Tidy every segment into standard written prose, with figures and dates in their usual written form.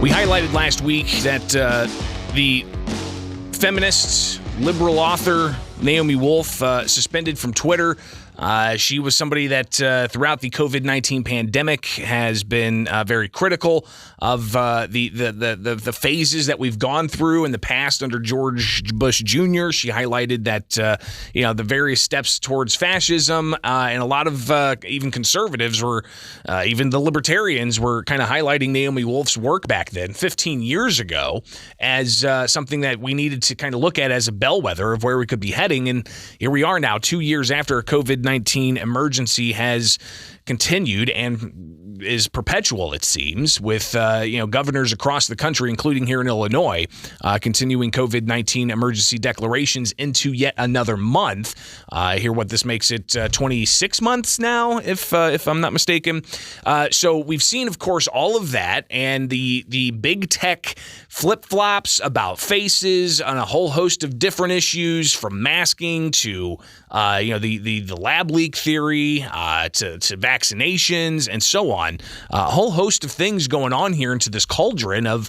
We highlighted last week that the feminist, liberal author Naomi Wolf suspended from Twitter. She was somebody that throughout the COVID-19 pandemic has been very critical of the phases that we've gone through in the past under George Bush Jr. She highlighted that the various steps towards fascism and a lot of even conservatives were, even the libertarians were kind of highlighting Naomi Wolf's work back then, 15 years ago, as something that we needed to kind of look at as a bellwether of where we could be heading. And here we are now, 2 years after COVID-19 emergency has continued and is perpetual, it seems, with governors across the country, including here in Illinois, continuing COVID-19 emergency declarations into yet another month. I hear what this makes it 26 months now, if I'm not mistaken. So we've seen, of course, all of that and the big tech flip-flops about faces on a whole host of different issues, from masking to the lab leak theory to vaccinations and so on. A whole host of things going on here into this cauldron of,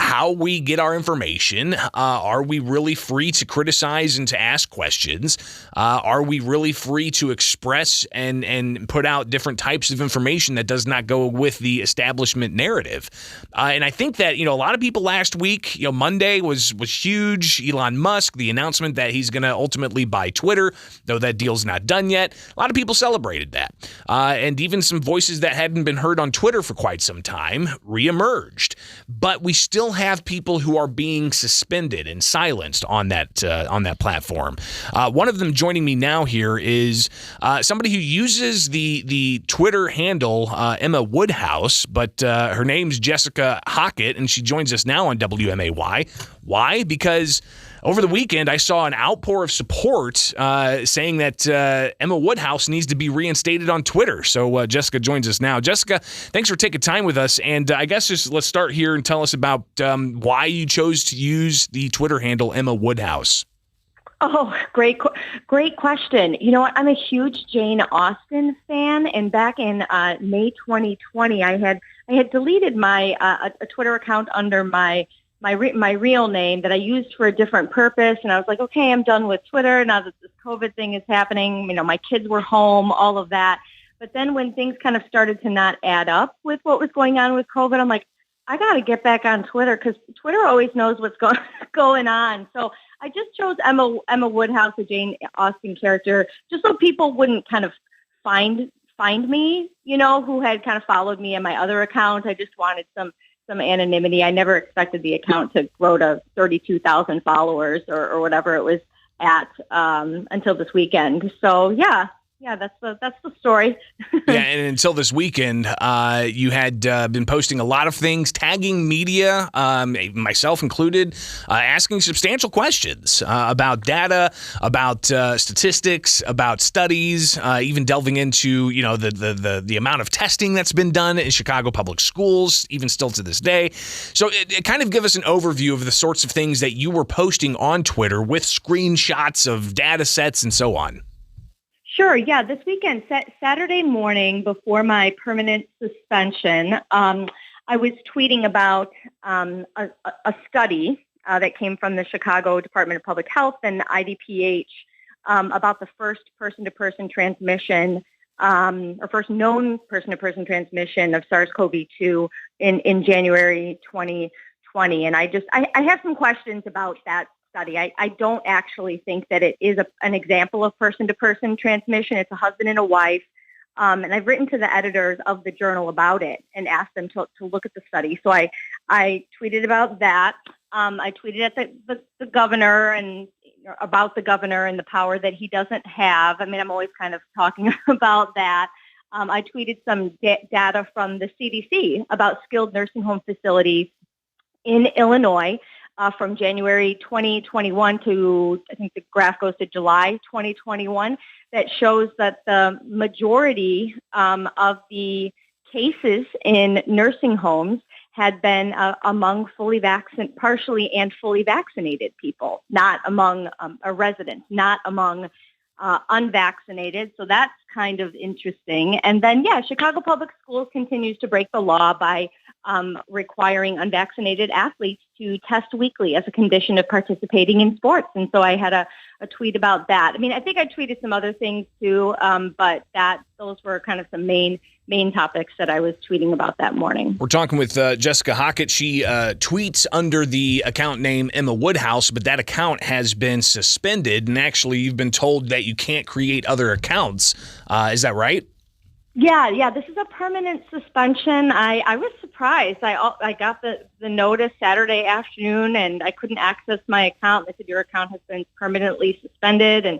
how we get our information. Are we really free to criticize and to ask questions? Are we really free to express and put out different types of information that does not go with the establishment narrative? And I think that, a lot of people last week, Monday was huge. Elon Musk, the announcement that he's going to ultimately buy Twitter, though that deal's not done yet. A lot of people celebrated that. And even some voices that hadn't been heard on Twitter for quite some time reemerged. But we still have people who are being suspended and silenced on that platform. One of them joining me now here is somebody who uses the Twitter handle Emma Woodhouse, but her name's Jessica Hockett, and she joins us now on WMAY. Why? Because over the weekend, I saw an outpour of support saying that Emma Woodhouse needs to be reinstated on Twitter. So Jessica joins us now. Jessica, thanks for taking time with us. And I guess just let's start here and tell us about why you chose to use the Twitter handle Emma Woodhouse. Oh, great question. You know what? I'm a huge Jane Austen fan, and back in May 2020, I had deleted my a Twitter account under my real name that I used for a different purpose. And I was like, okay, I'm done with Twitter now that this COVID thing is happening. My kids were home, all of that. But then when things kind of started to not add up with what was going on with COVID, I'm like, I got to get back on Twitter because Twitter always knows what's going on. So I just chose Emma Woodhouse, a Jane Austen character, just so people wouldn't kind of find me, who had kind of followed me in my other account. I just wanted some anonymity. I never expected the account to grow to 32,000 followers or whatever it was at until this weekend. So yeah, that's the story. Yeah, and until this weekend, you had been posting a lot of things, tagging media, myself included, asking substantial questions about data, about statistics, about studies, even delving into the amount of testing that's been done in Chicago public schools, even still to this day. So it kind of give us an overview of the sorts of things that you were posting on Twitter with screenshots of data sets and so on. Sure. Yeah. This weekend, Saturday morning before my permanent suspension, I was tweeting about a study that came from the Chicago Department of Public Health and IDPH about the first person-to-person transmission or first known person-to-person transmission of SARS-CoV-2 in January 2020. And I have some questions about that study. I don't actually think that it is an example of person-to-person transmission. It's a husband and a wife. And I've written to the editors of the journal about it and asked them to look at the study. So I tweeted about that. I tweeted at the governor and about the governor and the power that he doesn't have. I mean, I'm always kind of talking about that. I tweeted some data from the CDC about skilled nursing home facilities in Illinois. From January 2021 to, I think the graph goes to July 2021, that shows that the majority of the cases in nursing homes had been among partially and fully vaccinated people, not among residents, not among unvaccinated. So that's kind of interesting. And then, Chicago Public Schools continues to break the law by requiring unvaccinated athletes to test weekly as a condition of participating in sports. And so I had a tweet about that. I mean, I think I tweeted some other things too, but those were kind of some main topics that I was tweeting about that morning. We're talking with Jessica Hockett. She tweets under the account name Emma Woodhouse, but that account has been suspended, and actually you've been told that you can't create other accounts. Is that right? Yeah. This is a permanent suspension. I was surprised. I got the notice Saturday afternoon, and I couldn't access my account. They said your account has been permanently suspended, and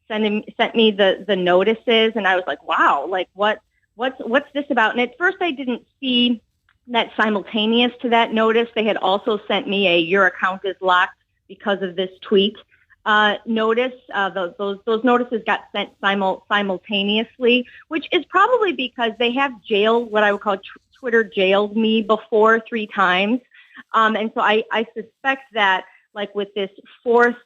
sent me the notices, and I was like, wow, like what's this about? And at first I didn't see that simultaneous to that notice, they had also sent me a your account is locked because of this tweet notice. Those notices got sent simultaneously, which is probably because they have jailed, what I would call Twitter jailed me before 3 times. And so I suspect that, like with this fourth,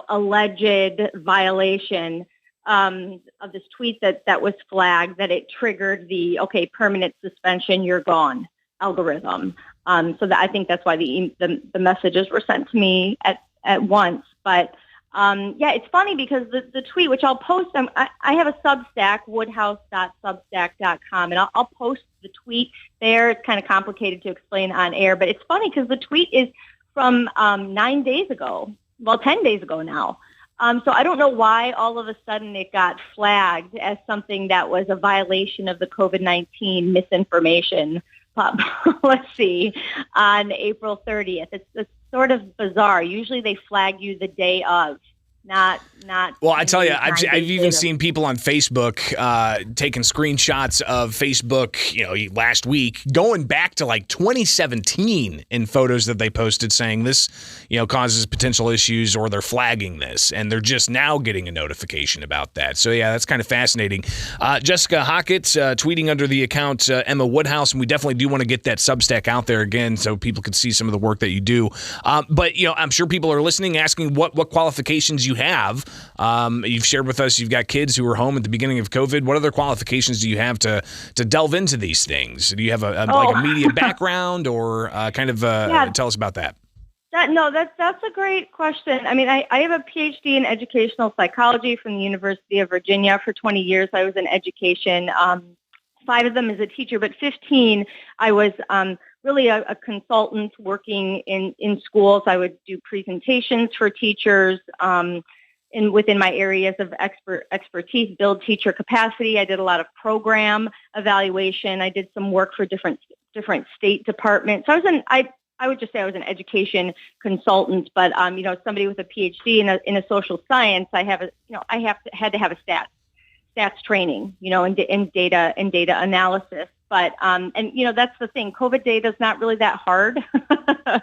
alleged violation of this tweet that was flagged, that it triggered the permanent suspension, you're gone algorithm. So that I think that's why the messages were sent to me at once. But it's funny because the tweet, which I'll post, I have a Substack, woodhouse.substack.com, and I'll post the tweet there. It's kind of complicated to explain on air, but it's funny because the tweet is from 9 days ago, 10 days ago now. So I don't know why all of a sudden it got flagged as something that was a violation of the COVID-19 misinformation. Let's see, on April 30th. It's sort of bizarre. Usually they flag you the day of. Not. Well, I tell you, I've even seen people on Facebook taking screenshots of Facebook, last week, going back to like 2017 in photos that they posted saying this, causes potential issues, or they're flagging this, and they're just now getting a notification about that. So yeah, that's kind of fascinating. Jessica Hockett tweeting under the account Emma Woodhouse, and we definitely do want to get that Substack out there again so people can see some of the work that you do. But I'm sure people are listening, asking what qualifications you have. You've shared with us you've got kids who were home at the beginning of COVID. What other qualifications do you have to delve into these things? Do you have like a media background, or tell us about that? That's a great question. I mean, I have a PhD in educational psychology from the University of Virginia. For 20 years, I was in education. 5 of them as a teacher, but 15, I was really a consultant working in schools. I would do presentations for teachers within my areas of expertise, build teacher capacity. I did a lot of program evaluation. I did some work for different state departments. So I would just say I was an education consultant, but somebody with a PhD in a social science, I had to have a stats training, in data analysis. But that's the thing. COVID data is not really that hard.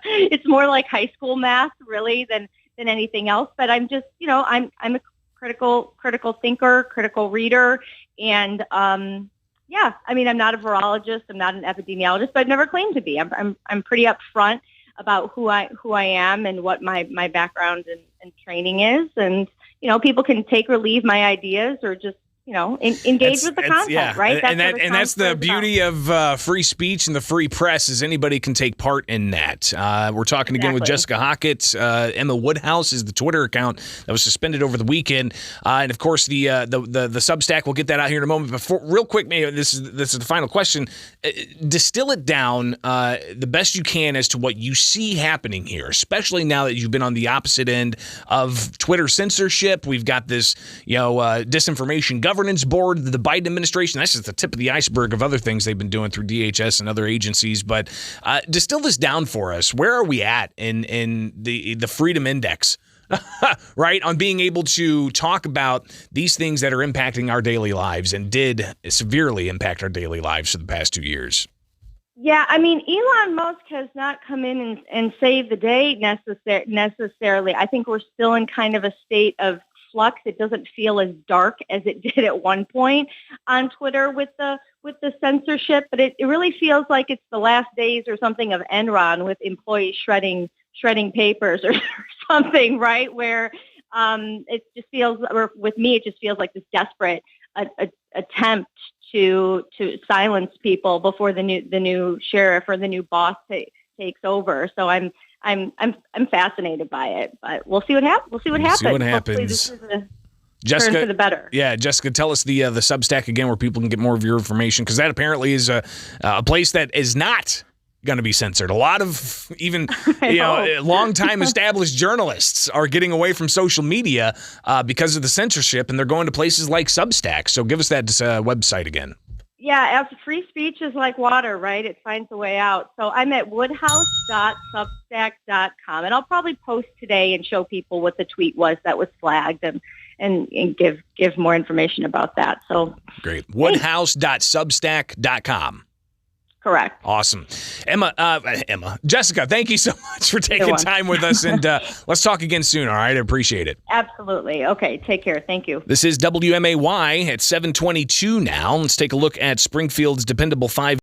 It's more like high school math, really, than anything else. But I'm just, I'm a critical thinker, critical reader, and I'm not a virologist, I'm not an epidemiologist, but I've never claimed to be. I'm pretty upfront about who I am and what my background and training is, and people can take or leave my ideas, or just engage with the content, right? That's the beauty of free speech and the free press, is anybody can take part in that. We're talking again with Jessica Hockett. Emma Woodhouse is the Twitter account that was suspended over the weekend, and of course the Substack. We'll get that out here in a moment. But real quick, maybe this is the final question. Distill it down the best you can as to what you see happening here, especially now that you've been on the opposite end of Twitter censorship. We've got this disinformation governance board, the Biden administration. That's just the tip of the iceberg of other things they've been doing through DHS and other agencies. But distill this down for us. Where are we at in the freedom index, right, on being able to talk about these things that are impacting our daily lives and did severely impact our daily lives for the past 2 years? Yeah, I mean, Elon Musk has not come in and saved the day necessarily. I think we're still in kind of a state of flux. It doesn't feel as dark as it did at one point on Twitter with the censorship, but it really feels like it's the last days or something of Enron, with employees shredding papers or something, right? Where it just feels, or with me, it just feels like this desperate attempt to silence people before the new sheriff or the new boss takes over. So I'm fascinated by it, but we'll see what happens. We'll see what happens. See what happens. Hopefully this is a Jessica, turn for the better. Yeah, Jessica, tell us the Substack again where people can get more of your information, because that apparently is a place that is not going to be censored. A lot of even long-time established journalists are getting away from social media because of the censorship, and they're going to places like Substack. So give us that website again. Yeah, as free speech is like water, right? It finds a way out. So I'm at woodhouse.substack.com, and I'll probably post today and show people what the tweet was that was flagged and give more information about that. So great. Woodhouse.substack.com. Correct. Awesome. Jessica, thank you so much for taking time with us, and let's talk again soon, all right? I appreciate it. Absolutely. Okay, take care. Thank you. This is WMAY at 7:22 now. Let's take a look at Springfield's dependable 5